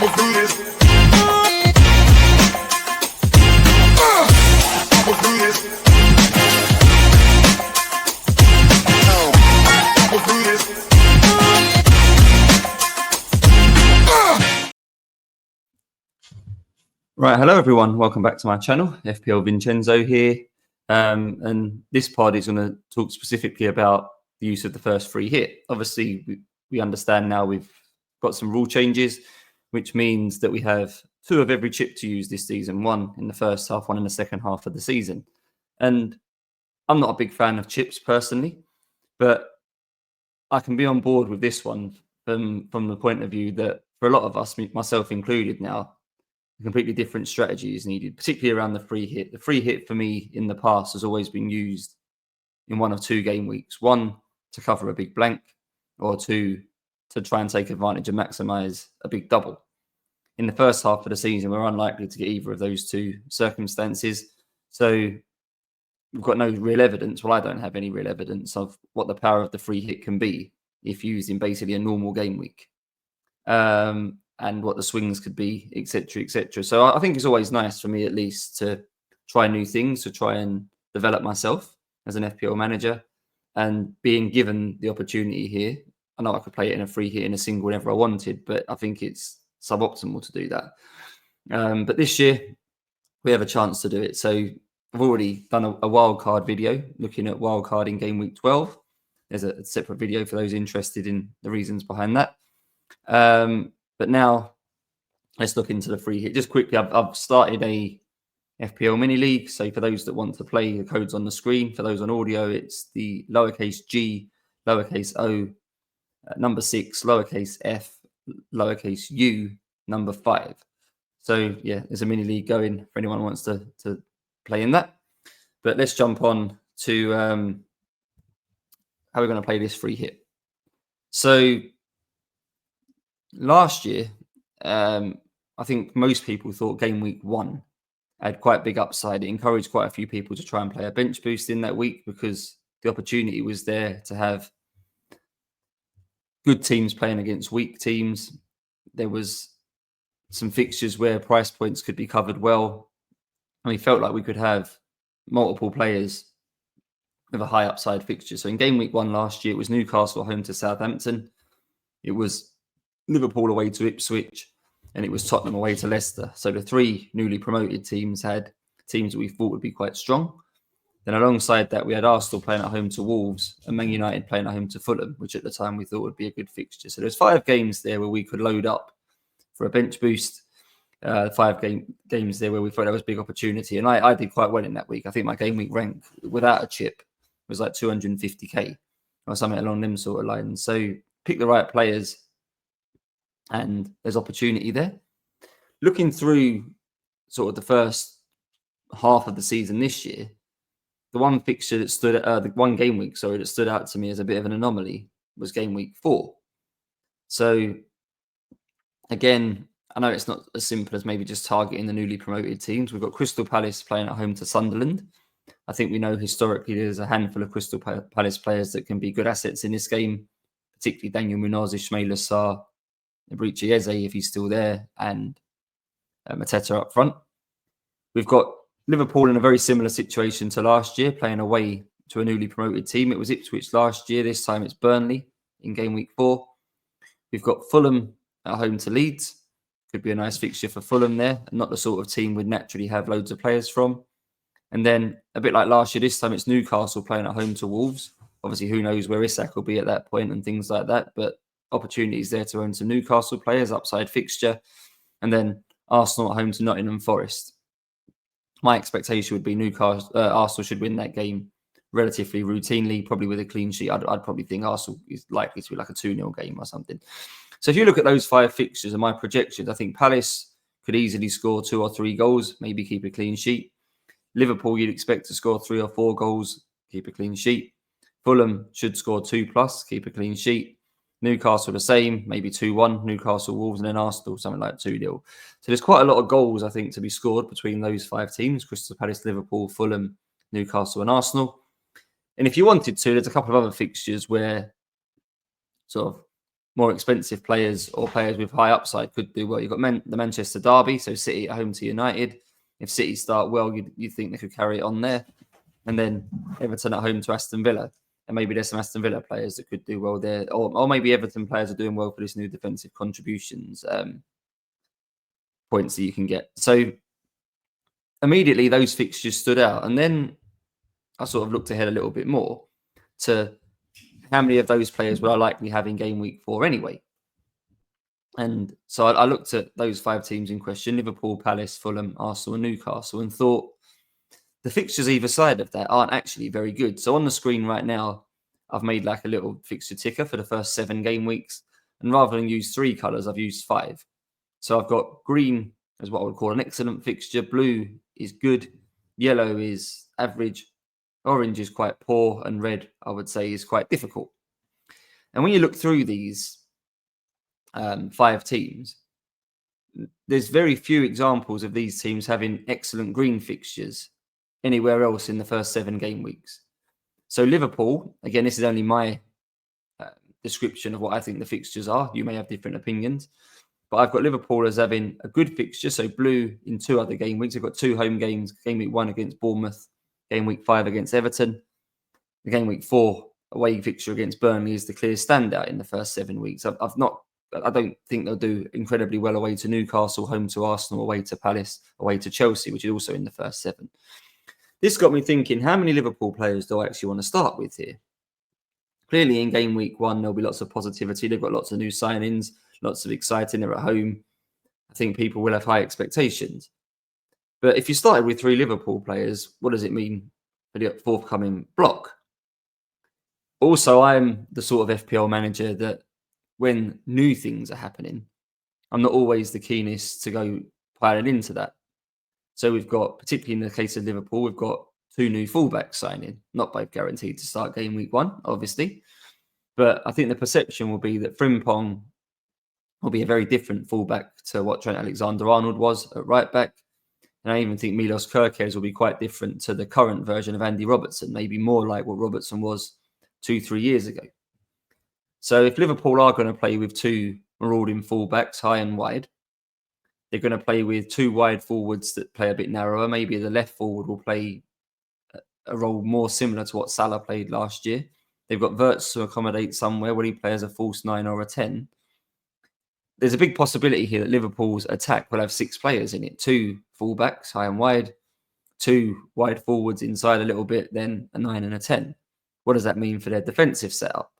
Right, hello everyone. Welcome back to my channel. FPL Vincenzo here, and this pod is going to talk specifically about the use of the first free hit. Obviously, we understand now we've got some rule changes, which means that we have 2 of every chip to use this season, 1 in the first half, 1 in the second half of the season. And I'm not a big fan of chips personally, but I can be on board with this one from the point of view that for a lot of us, myself included now, a completely different strategy is needed, particularly around the free hit. The free hit for me in the past has always been used in 1 of 2 game weeks. 1, to cover a big blank, or 2, to try and take advantage and maximize a big double. In the first half of the season, we're unlikely to get either of those 2 circumstances. So we've got no real evidence. Well, I don't have any real evidence of what the power of the free hit can be if used in basically a normal game week. And what the swings could be, etc., etc. So I think it's always nice for me, at least, to try new things, to try and develop myself as an FPL manager. And being given the opportunity here, I know I could play it in a free hit in a single whenever I wanted, but I think it's suboptimal to do that. But this year, we have a chance to do it. So I've already done a wildcard video looking at wildcard in game week 12. There's a separate video for those interested in the reasons behind that. But now let's look into the free hit. Just quickly, I've started a FPL mini league. So for those that want to play, the code's on the screen. For those on audio, it's the lowercase g, lowercase o, number 6, lowercase f, lowercase u, number 5. So yeah, there's a mini league going for anyone who wants to play in that. But let's jump on to how we're going to play this free hit. So last year, I think most people thought game week 1 had quite big upside. It encouraged quite a few people to try and play a bench boost in that week because the opportunity was there to have good teams playing against weak teams. There was some fixtures where price points could be covered well, and we felt like we could have multiple players with a high upside fixture. So in game week 1 last year, it was Newcastle home to Southampton. It was Liverpool away to Ipswich, and it was Tottenham away to Leicester. So the 3 newly promoted teams had teams that we thought would be quite strong. Then alongside that, we had Arsenal playing at home to Wolves and Man United playing at home to Fulham, which at the time we thought would be a good fixture. So there's 5 games there where we could load up for a bench boost. 5 games there where we thought there was a big opportunity. And I did quite well in that week. I think my game week rank without a chip was like 250k or something along them sort of lines. So pick the right players, and there's opportunity there. Looking through sort of the first half of the season this year, the one fixture that stood the one game week, that stood out to me as a bit of an anomaly was game week 4. So again, I know it's not as simple as maybe just targeting the newly promoted teams. We've got Crystal Palace playing at home to Sunderland. I think we know historically there's a handful of Crystal Palace players that can be good assets in this game, particularly Daniel Munoz, Ismail Assar, Eberechi Eze, if he's still there, and Mateta up front. We've got Liverpool in a very similar situation to last year, playing away to a newly promoted team. It was Ipswich last year. This time it's Burnley in game week 4. We've got Fulham at home to Leeds. Could be a nice fixture for Fulham there, and not the sort of team we'd naturally have loads of players from. And then a bit like last year, this time it's Newcastle playing at home to Wolves. Obviously, who knows where Isak will be at that point and things like that, but opportunities there to own some Newcastle players, upside fixture. And then Arsenal at home to Nottingham Forest. My expectation would be Arsenal should win that game relatively routinely, probably with a clean sheet. I'd probably think Arsenal is likely to be like a 2-0 game or something. So if you look at those 5 fixtures and my projections, I think Palace could easily score 2 or 3 goals, maybe keep a clean sheet. Liverpool, you'd expect to score 3 or 4 goals, keep a clean sheet. Fulham should score 2+, keep a clean sheet. Newcastle the same, maybe 2-1. Newcastle, Wolves, and then Arsenal, something like 2-0. So there's quite a lot of goals, I think, to be scored between those 5 teams: Crystal Palace, Liverpool, Fulham, Newcastle, and Arsenal. And if you wanted to, there's a couple of other fixtures where sort of more expensive players or players with high upside could do well. You've got the Manchester derby, so City at home to United. If City start well, you'd think they could carry it on there. And then Everton at home to Aston Villa. And maybe there's some Aston Villa players that could do well there. Or maybe Everton players are doing well for this new defensive contributions points that you can get. So immediately those fixtures stood out. And then I sort of looked ahead a little bit more to how many of those players would I likely have in game week 4 anyway. And so I looked at those 5 teams in question, Liverpool, Palace, Fulham, Arsenal and Newcastle, and thought the fixtures either side of that aren't actually very good. So on the screen right now, I've made like a little fixture ticker for the first 7 game weeks. And rather than use 3 colours, I've used 5. So I've got green as what I would call an excellent fixture. Blue is good. Yellow is average. Orange is quite poor. And red, I would say, is quite difficult. And when you look through these 5 teams, there's very few examples of these teams having excellent green fixtures anywhere else in the first 7 game weeks. So Liverpool, again, this is only my description of what I think the fixtures are. You may have different opinions, but I've got Liverpool as having a good fixture. So blue in 2 other game weeks. I've got 2 home games, game week 1 against Bournemouth, game week 5 against Everton. The game week 4 away fixture against Burnley is the clear standout in the first 7 weeks. I don't think they'll do incredibly well away to Newcastle, home to Arsenal, away to Palace, away to Chelsea, which is also in the first 7. This got me thinking, how many Liverpool players do I actually want to start with here? Clearly, in game week 1, there'll be lots of positivity. They've got lots of new signings, lots of exciting. They're at home. I think people will have high expectations. But if you started with 3 Liverpool players, what does it mean for the forthcoming block? Also, I'm the sort of FPL manager that when new things are happening, I'm not always the keenest to go piling into that. So we've got, particularly in the case of Liverpool, we've got 2 new fullbacks signing, not both guaranteed to start game week 1, obviously. But I think the perception will be that Frimpong will be a very different fullback to what Trent Alexander-Arnold was at right back. And I even think Milos Kerkez will be quite different to the current version of Andy Robertson, maybe more like what Robertson was 2-3 years ago. So if Liverpool are going to play with 2 marauding fullbacks, high and wide, they're going to play with 2 wide forwards that play a bit narrower. Maybe the left forward will play a role more similar to what Salah played last year. They've got Wirtz to accommodate somewhere. Will he play as a false 9 or a 10? There's a big possibility here that Liverpool's attack will have 6 players in it. 2 fullbacks, high and wide, 2 wide forwards inside a little bit, then a 9 and a 10. What does that mean for their defensive setup?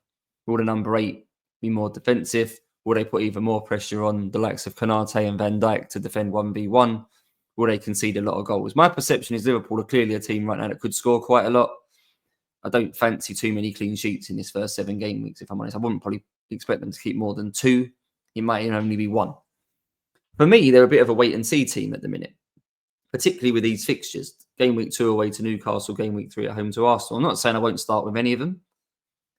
Will the number 8 be more defensive? Will they put even more pressure on the likes of Konate and Van Dijk to defend 1v1? Will they concede a lot of goals? My perception is Liverpool are clearly a team right now that could score quite a lot. I don't fancy too many clean sheets in this first 7 game weeks, if I'm honest. I wouldn't probably expect them to keep more than 2. It might only be 1. For me, they're a bit of a wait-and-see team at the minute, particularly with these fixtures. Game week 2 away to Newcastle, game week 3 at home to Arsenal. I'm not saying I won't start with any of them.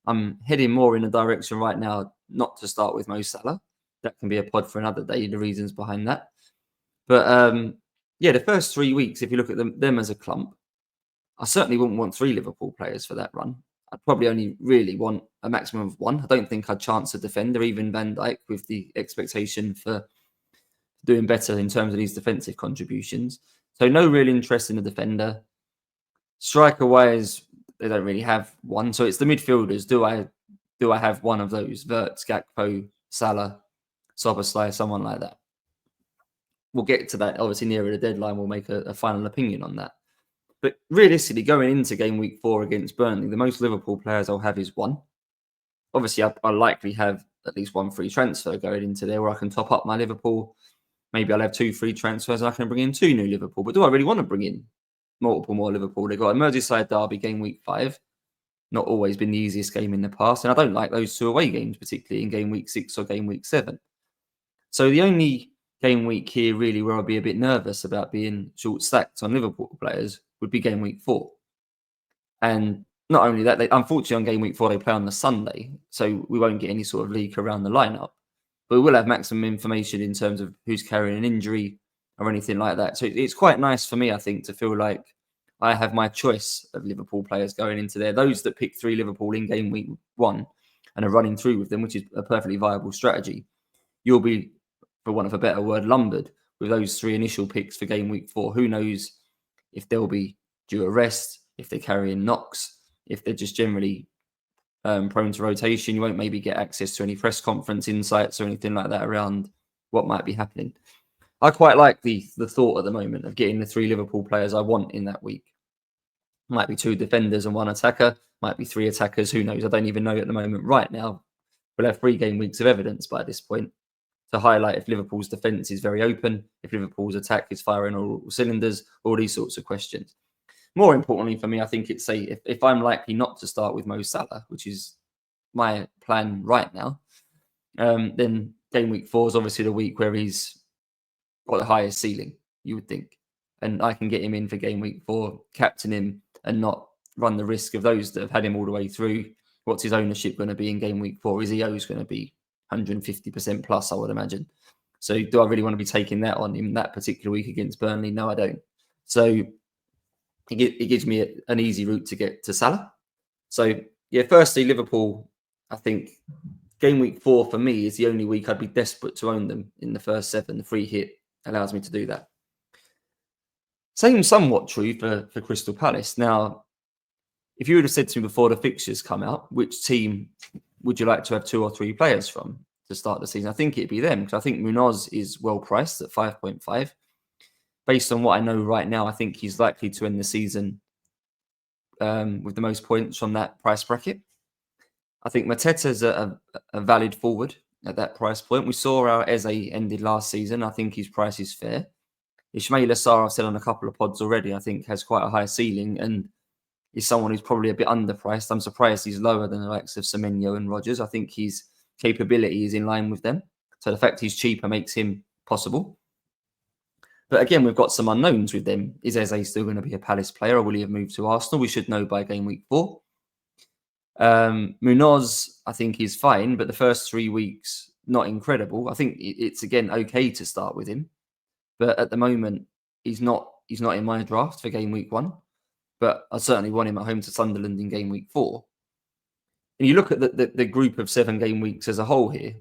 I'm heading more in a direction right now not to start with Mo Salah. That can be a pod for another day, the reasons behind that. But the first 3 weeks, if you look at them as a clump, I certainly wouldn't want 3 Liverpool players for that run. I'd probably only really want a maximum of 1. I don't think I'd chance a defender, even Van Dijk, with the expectation for doing better in terms of these defensive contributions. So no real interest in the defender. Striker-wise, they don't really have one. So it's the midfielders. Do I have one of those? Wirtz, Gakpo, Salah, Szoboszlai, someone like that. We'll get to that. Obviously, nearer the deadline, we'll make a final opinion on that. But realistically, going into game week 4 against Burnley, the most Liverpool players I'll have is 1. Obviously, I'll likely have at least 1 free transfer going into there where I can top up my Liverpool. Maybe I'll have 2 free transfers and I can bring in 2 new Liverpool. But do I really want to bring in multiple more Liverpool? They've got a Merseyside derby game week 5. Not always been the easiest game in the past. And I don't like those 2 away games, particularly in game week 6 or game week 7. So the only game week here really where I'll be a bit nervous about being short-stacked on Liverpool players would be game week 4. And not only that, unfortunately on game week 4, they play on the Sunday. So we won't get any sort of leak around the lineup. But we will have maximum information in terms of who's carrying an injury or anything like that. So it's quite nice for me, I think, to feel like I have my choice of Liverpool players going into there. Those that pick 3 Liverpool in game week 1 and are running through with them, which is a perfectly viable strategy, you'll be, for want of a better word, lumbered with those 3 initial picks for game week 4. Who knows if they'll be due a rest, if they're carrying knocks, if they're just generally prone to rotation. You won't maybe get access to any press conference insights or anything like that around what might be happening. I quite like the thought at the moment of getting the 3 Liverpool players I want in that week. Might be 2 defenders and 1 attacker, might be 3 attackers, who knows? I don't even know at the moment. Right now, we'll have 3 game weeks of evidence by this point to highlight if Liverpool's defence is very open, if Liverpool's attack is firing all cylinders, all these sorts of questions. More importantly for me, I think it's if I'm likely not to start with Mo Salah, which is my plan right now, then game week 4 is obviously the week where he's got the highest ceiling, you would think. And I can get him in for game week 4, captain him, and not run the risk of those that have had him all the way through. What's his ownership going to be in game week 4? His EO is going to be 150% plus, I would imagine. So do I really want to be taking that on in that particular week against Burnley? No, I don't. So it gives me an easy route to get to Salah. So, yeah, firstly, Liverpool, I think game week 4 for me is the only week I'd be desperate to own them in the first 7. The free hit allows me to do that. Same somewhat true for Crystal Palace. Now, if you would have said to me before the fixtures come out, which team would you like to have 2 or 3 players from to start the season? I think it'd be them, because I think Munoz is well priced at 5.5. Based on what I know right now, I think he's likely to end the season with the most points from that price bracket. I think Mateta's a valid forward at that price point. We saw how Eze ended last season. I think his price is fair. Ismail Assar, I've said on a couple of pods already, I think has quite a high ceiling and is someone who's probably a bit underpriced. I'm surprised he's lower than the likes of Semenyo and Rodgers. I think his capability is in line with them. So the fact he's cheaper makes him possible. But again, we've got some unknowns with them. Is Eze still going to be a Palace player, or will he have moved to Arsenal? We should know by game week 4. Munoz, I think, is fine, but the first 3 weeks, not incredible. I think it's, again, okay to start with him. But at the moment, he's not in my draft for game week 1. But I certainly want him at home to Sunderland in game week 4. And you look at the group of 7 game weeks as a whole here,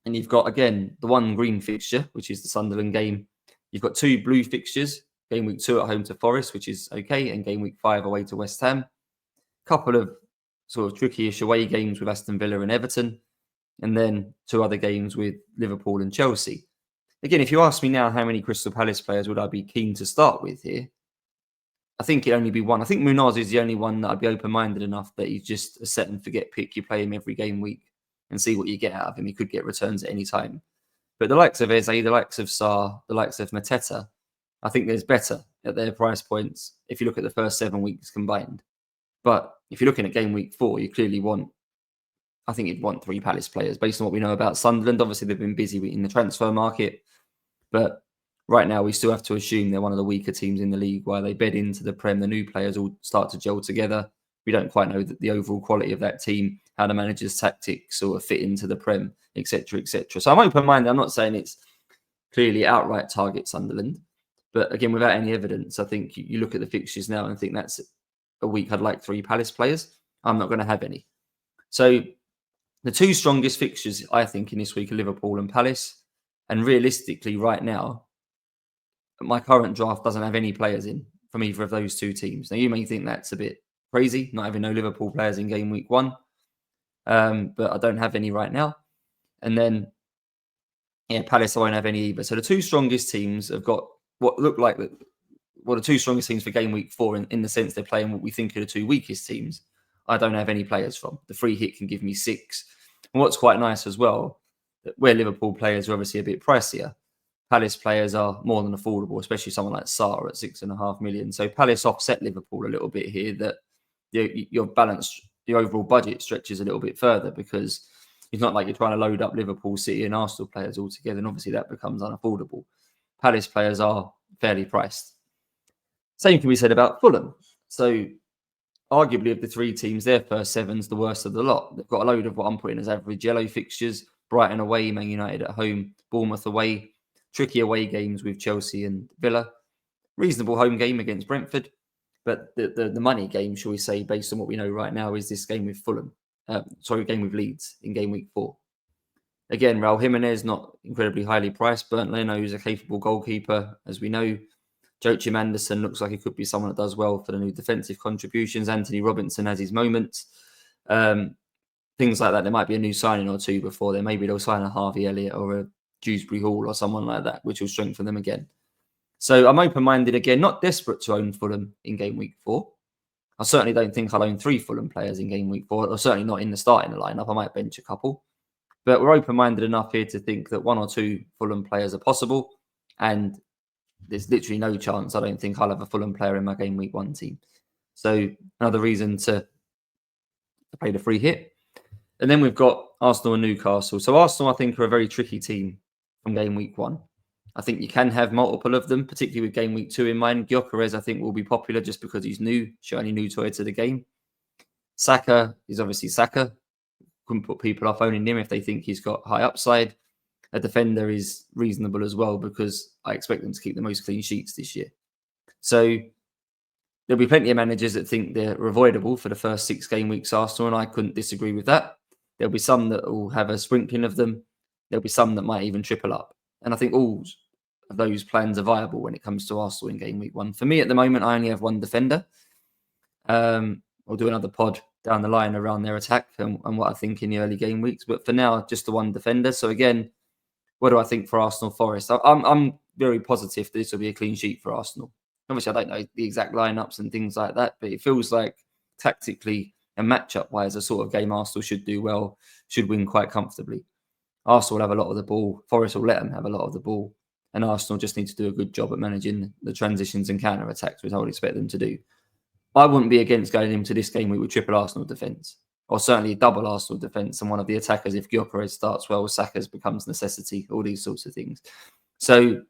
and you've got, again, the 1 green fixture, which is the Sunderland game. You've got 2 blue fixtures, game week 2 at home to Forest, which is okay, and game week 5 away to West Ham. A couple of sort of tricky-ish away games with Aston Villa and Everton, and then 2 other games with Liverpool and Chelsea. Again, if you ask me now how many Crystal Palace players would I be keen to start with here, I think it'd only be 1. I think Munoz is the only one that I'd be open-minded enough that he's just a set-and-forget pick. You play him every game week and see what you get out of him. He could get returns at any time. But the likes of Eze, the likes of Sarr, the likes of Mateta, I think there's better at their price points if you look at the first 7 weeks combined. But if you're looking at game week 4, you clearly want, I think you'd want 3 Palace players based on what we know about Sunderland. Obviously, they've been busy in the transfer market. But right now, we still have to assume they're one of the weaker teams in the league. While they bed into the Prem, the new players all start to gel together. We don't quite know the overall quality of that team, how the manager's tactics sort of fit into the Prem, etc., etc. So I'm open-minded. I'm not saying it's clearly outright target Sunderland. But again, without any evidence, I think you look at the fixtures now and think that's a week I'd like 3 Palace players. I'm not going to have any. So the 2 strongest fixtures, I think, in this week are Liverpool and Palace. And realistically, right now, my current draft doesn't have any players in from either of those 2 teams. Now, you may think that's a bit crazy, not having no Liverpool players in game week 1. But I don't have any right now. And then, Palace, I won't have any either. So the 2 strongest teams have got what look like the 2 strongest teams for game week 4 in the sense they're playing what we think are the 2 weakest teams. I don't have any players from. The free hit can give me 6. And what's quite nice as well, where Liverpool players are obviously a bit pricier, Palace players are more than affordable, especially someone like Sarr at 6.5 million. So Palace offset Liverpool a little bit here, that your balance, the overall budget stretches a little bit further, because it's not like you're trying to load up Liverpool, City and Arsenal players all together, and obviously that becomes unaffordable. Palace players are fairly priced. Same can be said about Fulham. So arguably of the 3 teams, their first 7's the worst of the lot. They've got a load of what I'm putting as average yellow fixtures: Brighton away, Man United at home, Bournemouth away, tricky away games with Chelsea and Villa, reasonable home game against Brentford. But the money game, shall we say, based on what we know right now, is this game with Fulham. game with Leeds in game week 4. Again, Raul Jimenez, not incredibly highly priced. Bernd Leno is a capable goalkeeper, as we know. Joachim Andersen looks like he could be someone that does well for the new defensive contributions. Anthony Robinson has his moments. Things like that. There might be a new signing or two before then. Maybe they'll sign a Harvey Elliott or a Dewsbury Hall or someone like that, which will strengthen them again. So I'm open-minded again, not desperate to own Fulham in game week 4. I certainly don't think I'll own 3 Fulham players in game week 4, or certainly not in the starting lineup. I might bench a couple. But we're open-minded enough here to think that 1 or 2 Fulham players are possible. And there's literally no chance I don't think I'll have a Fulham player in my game week 1 team. So another reason to pay the free hit. And then we've got Arsenal and Newcastle. So Arsenal, I think, are a very tricky team from game week 1. I think you can have multiple of them, particularly with game week 2 in mind. Gyökeres, I think, will be popular just because he's new, shiny new toy to the game. Saka is obviously Saka. Couldn't put people off owning him if they think he's got high upside. A defender is reasonable as well because I expect them to keep the most clean sheets this year. So there'll be plenty of managers that think they're avoidable for the first 6 game weeks Arsenal, and I couldn't disagree with that. There'll be some that will have a sprinkling of them. There'll be some that might even triple up. And I think all of those plans are viable when it comes to Arsenal in game week 1. For me at the moment, I only have 1 defender. I'll do another pod down the line around their attack and what I think in the early game weeks. But for now, just the 1 defender. So again, what do I think for Arsenal Forest? I'm very positive that this will be a clean sheet for Arsenal. Obviously, I don't know the exact lineups and things like that, but it feels like tactically and matchup-wise, a sort of game Arsenal should do well, should win quite comfortably. Arsenal will have a lot of the ball. Forest will let them have a lot of the ball. And Arsenal just need to do a good job at managing the transitions and counter-attacks, which I would expect them to do. I wouldn't be against going into this game week with triple Arsenal defence, or certainly double Arsenal defence, and one of the attackers, if Gyökeres starts well, Saka's becomes necessity, all these sorts of things. So, a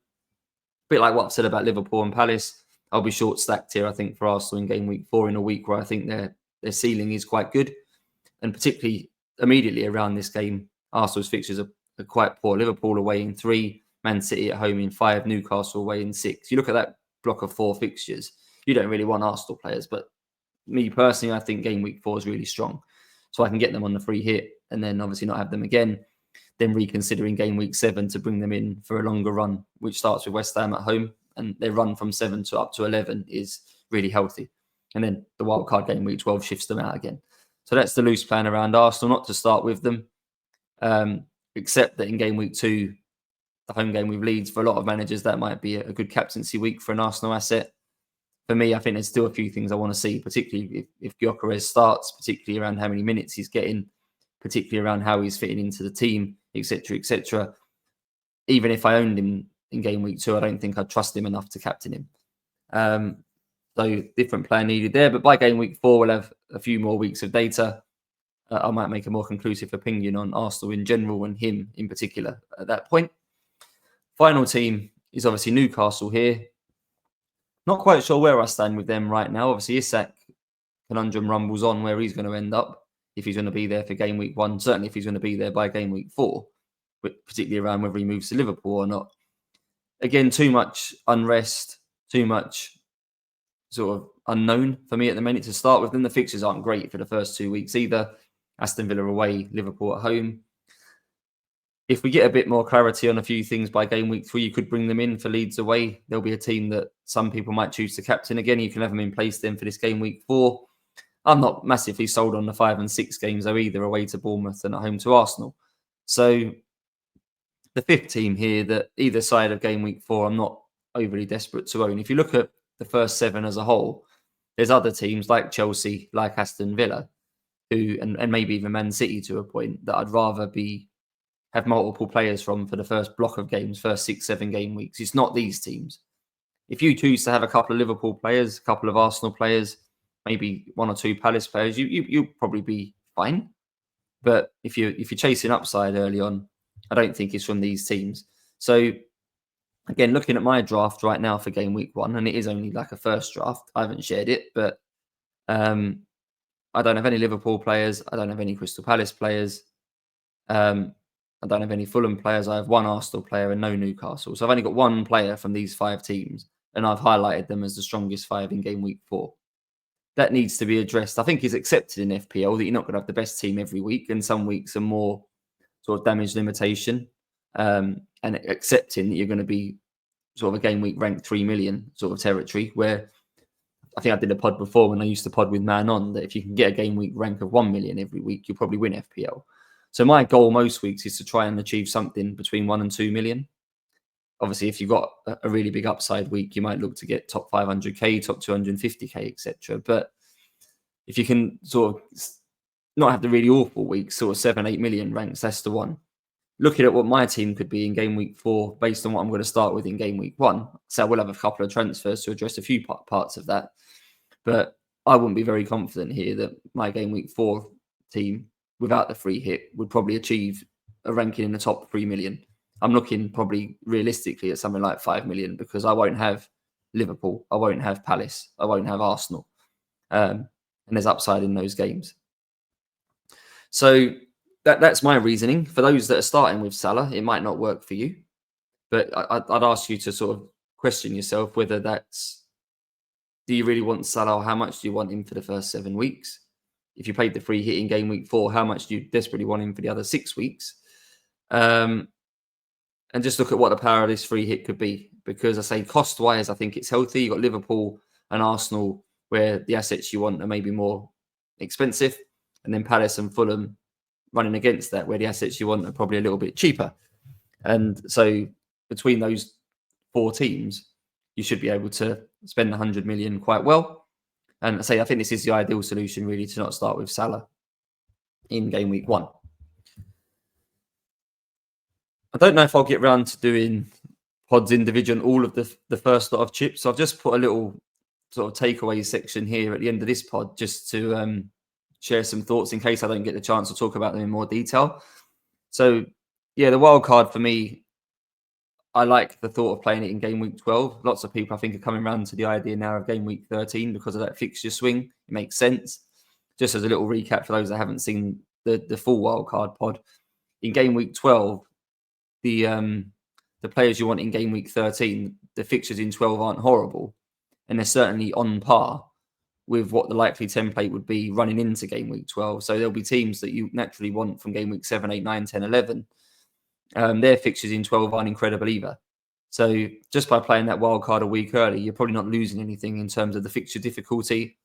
bit like what I've said about Liverpool and Palace, I'll be short-stacked here, I think, for Arsenal in game week 4 in a week where I think their ceiling is quite good. And particularly immediately around this game, Arsenal's fixtures are quite poor. Liverpool away in 3, Man City at home in 5, Newcastle away in 6. You look at that block of 4 fixtures, you don't really want Arsenal players. But me personally, I think game week 4 is really strong. So I can get them on the free hit and then obviously not have them again. Then reconsidering game week 7 to bring them in for a longer run, which starts with West Ham at home. And their run from 7 to up to 11 is really healthy. And then the wildcard game week 12 shifts them out again. So that's the loose plan around Arsenal, not to start with them. Except that in game week 2, the home game with Leeds, for a lot of managers, that might be a good captaincy week for an Arsenal asset. For me, I think there's still a few things I want to see, particularly if Gyökeres starts, particularly around how many minutes he's getting, particularly around how he's fitting into the team, etc., etc. Even if I owned him in game week 2, I don't think I'd trust him enough to captain him. So different plan needed there. But by game week 4, we'll have a few more weeks of data. I might make a more conclusive opinion on Arsenal in general and him in particular at that point. Final team is obviously Newcastle here. Not quite sure where I stand with them right now. Obviously, Isak conundrum rumbles on where he's going to end up, if he's going to be there for game week 1. Certainly if he's going to be there by game week 4, but particularly around whether he moves to Liverpool or not. Again, too much unrest, too much sort of unknown for me at the minute to start with. Then the fixtures aren't great for the first 2 weeks either. Aston Villa away, Liverpool at home. If we get a bit more clarity on a few things by game week 3, you could bring them in for Leeds away. There'll be a team that some people might choose to captain again. You can have them in place then for this game week 4. I'm not massively sold on the 5 and 6 games though, either away to Bournemouth and at home to Arsenal. So the 5th team here that either side of game week 4, I'm not overly desperate to own. If you look at the first 7 as a whole, there's other teams like Chelsea, like Aston Villa, who and maybe even Man City to a point, that I'd rather have multiple players from for the first block of games, first 6-7 game weeks. It's not these teams. If you choose to have a couple of Liverpool players, a couple of Arsenal players, maybe 1 or 2 Palace players, you'll probably be fine. But if you're chasing upside early on, I don't think it's from these teams. So again, looking at my draft right now for game week 1, and it is only like a first draft. I haven't shared it, but I don't have any Liverpool players. I don't have any Crystal Palace players. I don't have any Fulham players. I have 1 Arsenal player and no Newcastle. So I've only got 1 player from these 5 teams, and I've highlighted them as the strongest 5 in game week 4. that needs to be addressed. I think it's accepted in FPL that you're not going to have the best team every week, and some weeks are more sort of damage limitation, and accepting that you're going to be sort of a game week ranked 3 million sort of territory, where I think I did a pod before when I used to pod with Man On, that if you can get a game week rank of 1 million every week, you'll probably win FPL. So my goal most weeks is to try and achieve something between 1 and 2 million. Obviously, if you've got a really big upside week, you might look to get top 500k, top 250k, etc. But if you can sort of not have the really awful weeks, sort of 7, 8 million ranks, that's the one. Looking at what my team could be in game week 4, based on what I'm going to start with in game week 1. So we'll have a couple of transfers to address a few parts of that. But I wouldn't be very confident here that my game week 4 team, without the free hit, would probably achieve a ranking in the top 3 million. I'm looking probably realistically at something like 5 million, because I won't have Liverpool, I won't have Palace, I won't have Arsenal. And there's upside in those games. So that's my reasoning. For those that are starting with Salah, it might not work for you. But I'd ask you to sort of question yourself whether that's, do you really want Salah, or how much do you want him for the first 7 weeks? If you played the free hit in game week 4, how much do you desperately want him for the other 6 weeks? And just look at what the power of this free hit could be. Because I say cost-wise, I think it's healthy. You've got Liverpool and Arsenal, where the assets you want are maybe more expensive. And then Palace and Fulham running against that, where the assets you want are probably a little bit cheaper. And so between those 4 teams, you should be able to spend 100 million quite well. And I think this is the ideal solution, really, to not start with Salah in game week 1. I don't know if I'll get around to doing pods individual on all of the first lot of chips. So I've just put a little sort of takeaway section here at the end of this pod, just to share some thoughts in case I don't get the chance to talk about them in more detail. So yeah, the wild card for me, I like the thought of playing it in game week 12. Lots of people, I think, are coming around to the idea now of game week 13 because of that fixture swing. It makes sense. Just as a little recap for those that haven't seen the full wild card pod, in game week 12, the players you want in game week 13, the fixtures in 12 aren't horrible, and they're certainly on par with what the likely template would be running into game week 12. So there'll be teams that you naturally want from game week 7, 8, 9, 10, 11. Their fixtures in 12 aren't incredible either. So just by playing that wild card a week early, you're probably not losing anything in terms of the fixture difficulty.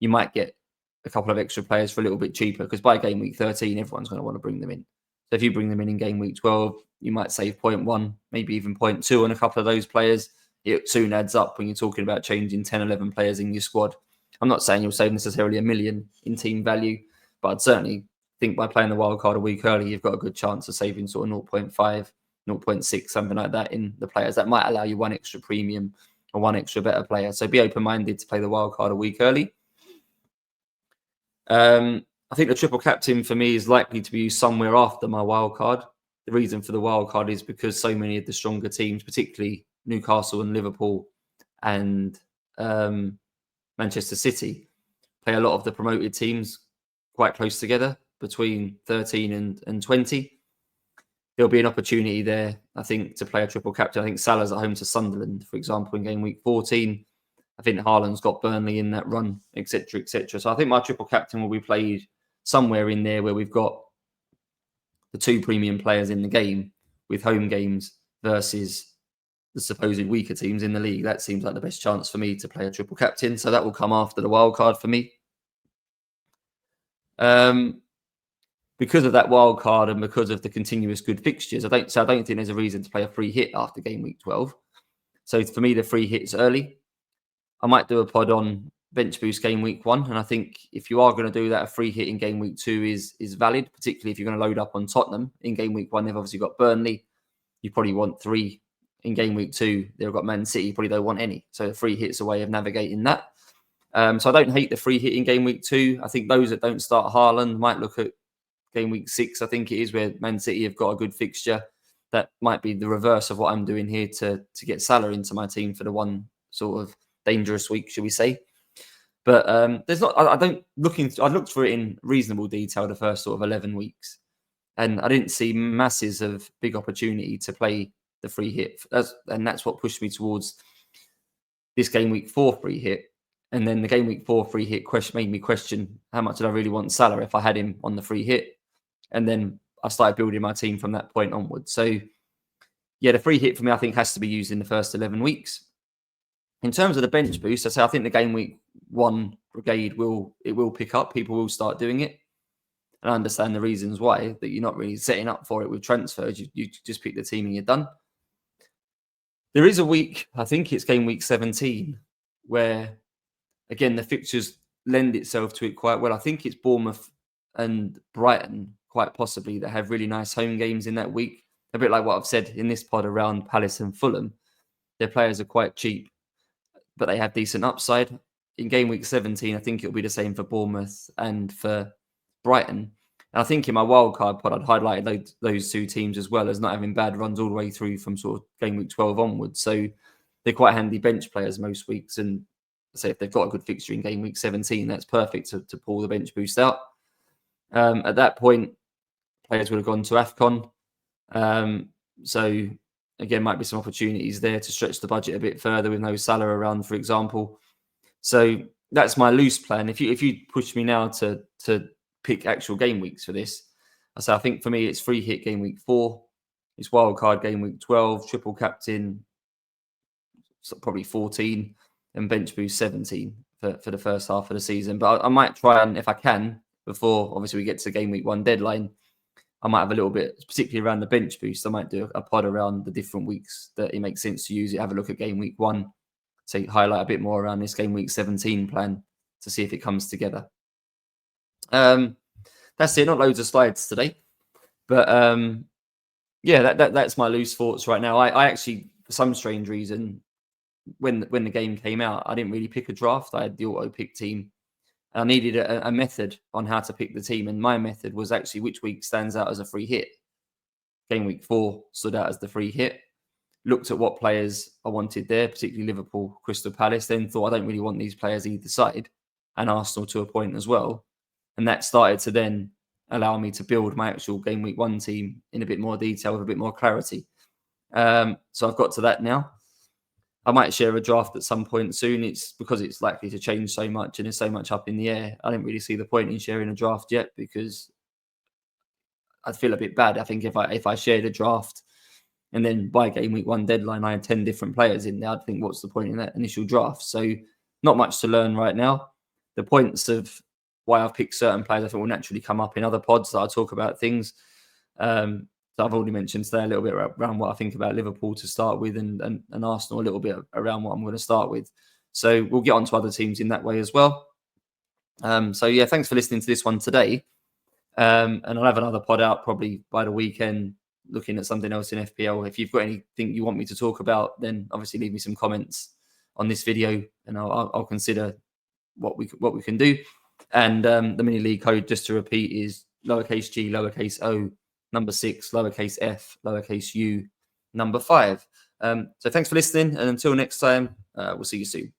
You might get a couple of extra players for a little bit cheaper, because by game week 13, everyone's going to want to bring them in. So if you bring them in game week 12, you might save 0.1, maybe even 0.2 on a couple of those players. It soon adds up when you're talking about changing 10, 11 players in your squad. I'm not saying you'll save necessarily $1 million in team value, but I'd certainly think by playing the wild card a week early, you've got a good chance of saving sort of 0.5, 0.6, something like that in the players. That might allow you one extra premium or one extra better player. So be open-minded to play the wild card a week early. I think the triple captain for me is likely to be used somewhere after my wild card. The reason for the wild card is because so many of the stronger teams, particularly Newcastle and Liverpool and Manchester City, play a lot of the promoted teams quite close together, between 13 and 20. There'll be an opportunity there, I think, to play a triple captain. I think Salah's at home to Sunderland, for example, in game week 14. I think Haaland's got Burnley in that run, etc., etc. So I think my triple captain will be played somewhere in there where we've got the 2 premium players in the game, with home games versus the supposed weaker teams in the league. That seems like the best chance for me to play a triple captain. So that will come after the wild card for me. Because of that wild card and because of the continuous good fixtures, I don't think there's a reason to play a free hit after game week 12. So for me, the free hit's early. I might do a pod on bench boost game week 1, and I think if you are going to do that, a free hit in game week 2 is valid, particularly if you're going to load up on Tottenham in game week 1. They've obviously got Burnley. You probably want 3 in game week 2. They've got Man City. You probably don't want any. So the free hit's a way of navigating that. So I don't hate the free hit in game week 2. I think those that don't start Haaland might look at game week 6, I think it is, where Man City have got a good fixture. That might be the reverse of what I'm doing here to get Salah into my team for the one sort of dangerous week, should we say. But there's not, I looked for it in reasonable detail the first sort of 11 weeks. And I didn't see masses of big opportunity to play the free hit. And that's what pushed me towards this game week 4 free hit. And then the game week 4 free hit made me question how much did I really want Salah if I had him on the free hit. And then I started building my team from that point onwards. So yeah, the free hit for me, I think, has to be used in the first 11 weeks. In terms of the bench boost, I think the game week 1 brigade will pick up. People will start doing it. And I understand the reasons why, that you're not really setting up for it with transfers. You just pick the team and you're done. There is a week, I think it's game week 17, where, again, the fixtures lend itself to it quite well. I think it's Bournemouth and Brighton, quite possibly, that have really nice home games in that week. A bit like what I've said in this pod around Palace and Fulham. Their players are quite cheap, but they have decent upside. In game week 17, I think it'll be the same for Bournemouth and for Brighton. And I think in my wildcard pod, I'd highlighted those two teams as well as not having bad runs all the way through from sort of game week 12 onwards. So they're quite handy bench players most weeks. And say if they've got a good fixture in game week 17, that's perfect to pull the bench boost out. At that point, players would have gone to AFCON. So again, might be some opportunities there to stretch the budget a bit further with no Salah around, for example. So that's my loose plan. If you push me now to pick actual game weeks for this, I think for me it's free hit game week 4, it's wildcard game week 12, triple captain so probably 14, and bench boost 17 for the first half of the season. But I might try, and if I can, before obviously we get to game week 1 deadline, I might have a little bit, particularly around the bench boost, I might do a pod around the different weeks that it makes sense to use it, have a look at game week 1, so highlight a bit more around this game week 17 plan to see if it comes together. That's it. Not loads of slides today, but yeah, that's my loose thoughts right now. I actually, for some strange reason, when the game came out, I didn't really pick a draft. I had the auto pick team. I needed a method on how to pick the team, and my method was actually which week stands out as a free hit. Game week 4 stood out as the free hit. Looked at what players I wanted there, particularly Liverpool, Crystal Palace, then thought I don't really want these players either side, and Arsenal to a point as well. And that started to then allow me to build my actual game week 1 team in a bit more detail with a bit more clarity. So I've got to that now. I might share a draft at some point soon. It's because it's likely to change so much and there's so much up in the air. I don't really see the point in sharing a draft yet because I'd feel a bit bad. I think if I shared a draft and then by game week 1 deadline, I had 10 different players in there, I'd think, what's the point in that initial draft? So not much to learn right now. The points of why I've picked certain players, I think, will naturally come up in other pods that I talk about things. So I've already mentioned today a little bit around what I think about Liverpool to start with and Arsenal a little bit around what I'm going to start with. So we'll get on to other teams in that way as well. So yeah, thanks for listening to this one today. And I'll have another pod out probably by the weekend, looking at something else in FPL. If you've got anything you want me to talk about, then obviously leave me some comments on this video and I'll consider what we can do. And the mini league code, just to repeat, is lowercase g, lowercase o, number 6, lowercase f, lowercase u, number 5. So thanks for listening, and until next time, we'll see you soon.